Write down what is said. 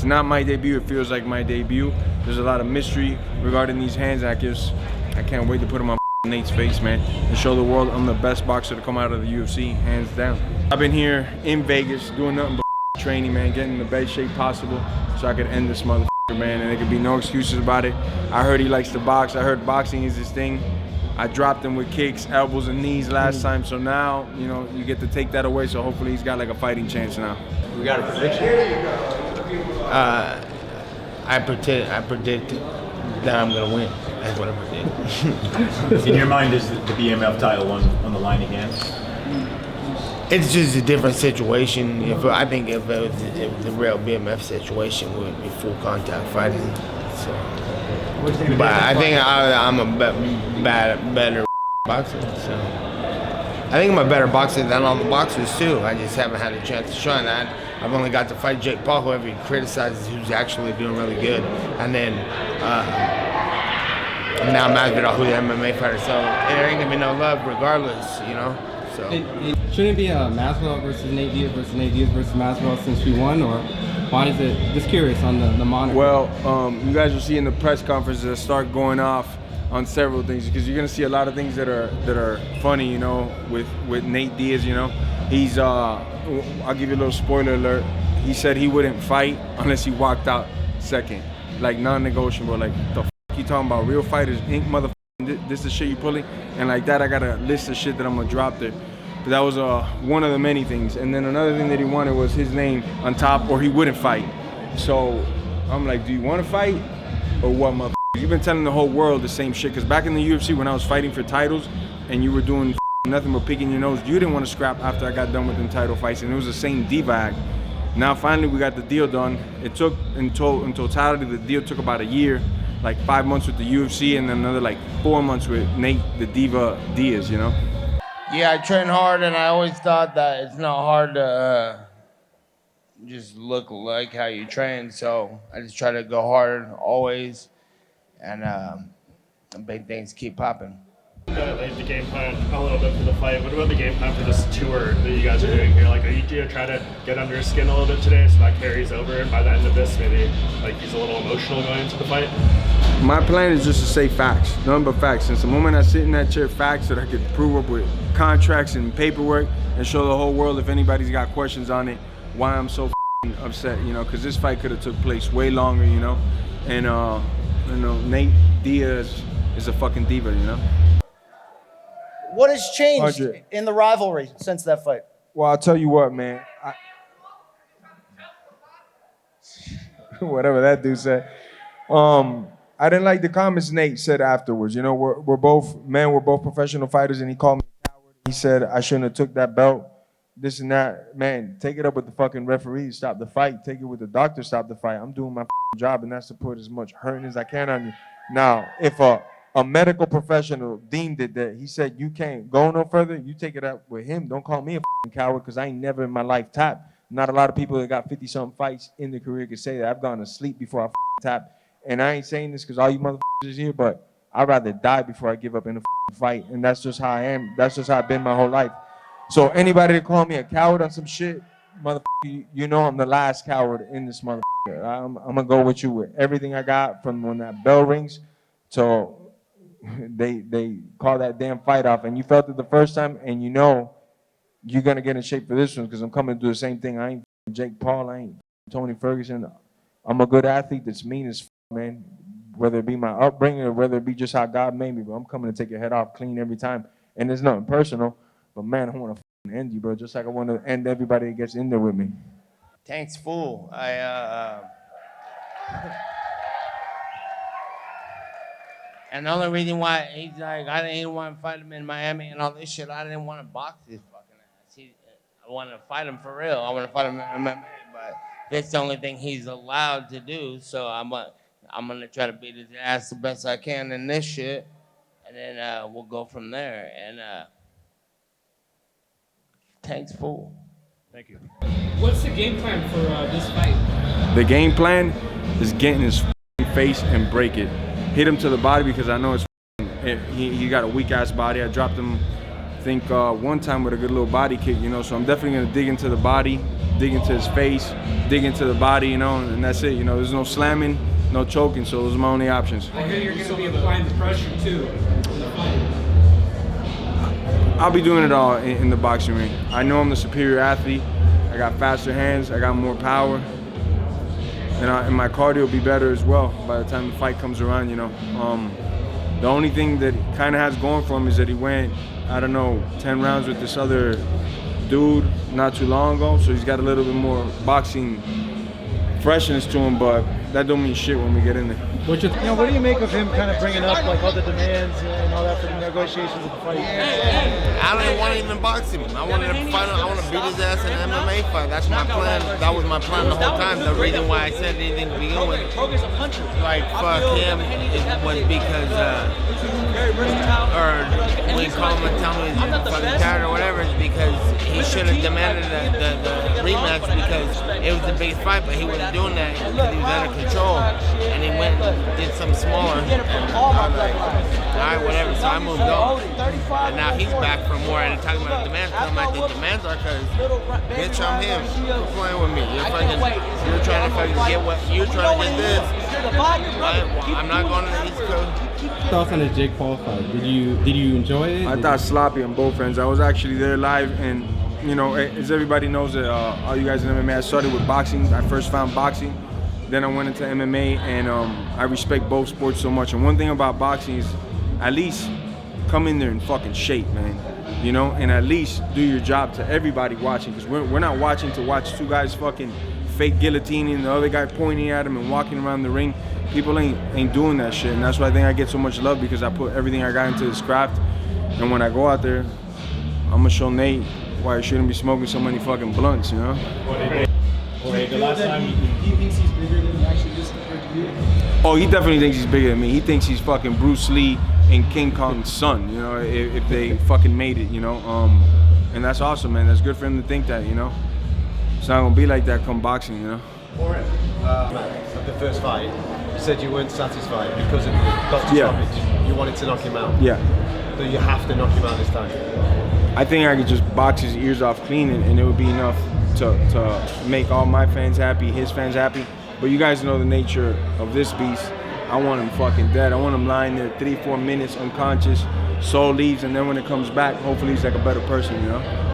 not my debut. It feels like my debut. There's a lot of mystery regarding these hands. I can't wait to put them on Nate's face, man, and show the world I'm the best boxer to come out of the UFC, hands down. I've been here in Vegas doing nothing but training, man, getting in the best shape possible so I could end this motherfucker, man, and there could be no excuses about it. I heard he likes to box. I heard boxing is his thing. I dropped him with kicks, elbows, and knees last time, so now, you know, you get to take that away, so hopefully he's got like a fighting chance now. We got a prediction? I predict that I'm gonna win. That's what I predict. In your mind, is the BMF title on the line again? It's just a different situation. I think if it was the real BMF situation, it would be full contact fighting. So, but I think I'm a better boxer. So I think I'm a better boxer than all the boxers too. I just haven't had a chance to shine that. I've only got to fight Jake Paul, who everyone criticizes, who's actually doing really good, and then now Masvidal, who's an MMA fighter. So there ain't gonna be no love regardless, you know. So it shouldn't be a Masvidal versus Nate Diaz versus Masvidal since we won, or why is it? Just curious on the moniker. Well, you guys will see in the press conference that start going off on several things, because you're gonna see a lot of things that are funny, you know, with Nate Diaz. You know, he's I'll give you a little spoiler alert. He said he wouldn't fight unless he walked out second, like non-negotiable. Like the f you talking about? Real fighters, Inc. Motherfucker. This is the shit you pulling, and like that, I got a list of shit that I'm gonna drop there. But that was one of the many things. And then another thing that he wanted was his name on top, or he wouldn't fight. So I'm like, do you want to fight, or what, motherfucker? You've been telling the whole world the same shit. Because back in the UFC, when I was fighting for titles, and you were doing nothing but picking your nose, you didn't want to scrap after I got done with them title fights, and it was the same diva act. Now finally we got the deal done. It took, in totality, the deal took about a year. Like 5 months with the UFC, and then another like 4 months with Nate the Diva Diaz, you know? yeah, I train hard, and I always thought that it's not hard to just look like how you train. So I just try to go hard always, and big things keep popping. The game plan a little bit for the fight. What about the game plan for this tour that you guys are doing here? Like, are you gonna try to get under his skin a little bit today so that carries over, and by the end of this, maybe like he's a little emotional going into the fight? My plan is just to say facts, nothing but facts. Since the moment I sit in that chair, facts that I could prove up with contracts and paperwork and show the whole world, if anybody's got questions on it, why I'm so upset, you know, because this fight could have took place way longer, you know, and you know, Nate Diaz is a fucking diva, you know. What has changed 100. in the rivalry since that fight? Well, I'll tell you what, man. Whatever that dude said. I didn't like the comments Nate said afterwards. You know, we're both professional fighters, and he called me a coward. He said I shouldn't have took that belt, this and that. Man, take it up with the fucking referee, stop the fight. Take it with the doctor, stop the fight. I'm doing my job, and that's to put as much hurting as I can on you. Now, if a medical professional deemed it that he said you can't go no further, you take it up with him. Don't call me a coward, because I ain't never in my life tapped. Not a lot of people that got 50-something fights in their career could say that. I've gone to sleep before I tapped. And I ain't saying this because all you motherfuckers is here, but I'd rather die before I give up in a fight. And that's just how I am. That's just how I've been my whole life. So anybody that call me a coward on some shit, motherfucker, you know I'm the last coward in this motherfucker. I'm going to go with you with everything I got from when that bell rings till they call that damn fight off. And you felt it the first time, and you know you're going to get in shape for this one, because I'm coming to do the same thing. I ain't Jake Paul. I ain't Tony Ferguson. I'm a good athlete that's mean as man, whether it be my upbringing or whether it be just how God made me, but I'm coming to take your head off clean every time. And it's nothing personal, but man, I want to end you, bro, just like I want to end everybody that gets in there with me. Tank's fool. And the only reason why he's like, I didn't want to fight him in Miami and all this shit, I didn't want to box his fucking ass. I want to fight him for real. I want to fight him in MMA, but that's the only thing he's allowed to do. So I'm gonna try to beat his ass the best I can in this shit, and then we'll go from there. And Tank's full. Thank you. What's the game plan for this fight? The game plan is getting his face and break it. Hit him to the body, because I know he got a weak ass body. I dropped him, I think, one time with a good little body kick, you know. So I'm definitely gonna dig into the body, dig into his face, dig into the body, you know, and that's it. You know, there's no slamming, no choking, so those are my only options. I hear you're going to be applying the pressure too in the fight. I'll be doing it all in the boxing ring. I know I'm the superior athlete. I got faster hands, I got more power, and my cardio will be better as well by the time the fight comes around, you know. The only thing that kind of has going for him is that he went, I don't know, 10 rounds with this other dude not too long ago, so he's got a little bit more boxing freshness to him, but that don't mean shit when we get in there. What's your What do you make of him kind of bringing up like all the demands and all that for the negotiations of the fight? I didn't want to even box him. I wanted to fight him. I want to beat his ass in an MMA fight. That's my plan. That was my plan the whole time. The reason why I said anything to begin with, like fuck him, was because, or when you call him and tell me he's fucking tired or whatever, it's because he should have demanded the rematch because it was the biggest fight, but he wasn't doing that because he was out of control, and he went and did something smaller. And I was like, all right, whatever. So I moved on, and now he's back for more. And talking about the demands, I'm like, the demands are because, bitch, I'm him. You're playing with me. You're trying to fucking get what you're trying to get this. I'm not going to the East Coast. thoughts on the Jake Paul fight? Did you enjoy it? I thought sloppy on both ends. I was actually there live, and you know, as everybody knows, that all you guys in MMA, I started with boxing. I first found boxing, then I went into MMA, and I respect both sports so much. And one thing about boxing is, at least come in there in fucking shape, man. You know, and at least do your job to everybody watching, because we're not watching to watch two guys fucking fake guillotining the other guy pointing at him and walking around the ring. People ain't doing that shit, and that's why I think I get so much love, because I put everything I got into this craft. And when I go out there, I'm gonna show Nate why he shouldn't be smoking so many fucking blunts, you know? The last time He thinks he's bigger than he actually is compared to you. Oh, he definitely thinks he's bigger than me. He thinks he's fucking Bruce Lee and King Kong's son, you know, if they fucking made it, you know? And that's awesome, man. That's good for him to think that, you know? It's not gonna be like that come boxing, you know? Of the first fight, you said you weren't satisfied because of the doctor stoppage. You wanted to knock him out. Yeah. So you have to knock him out this time. I think I could just box his ears off clean, and it would be enough to make all my fans happy, his fans happy. But you guys know the nature of this beast. I want him fucking dead. I want him lying there 3-4 minutes unconscious, soul leaves, and then when it comes back, hopefully he's like a better person, you know?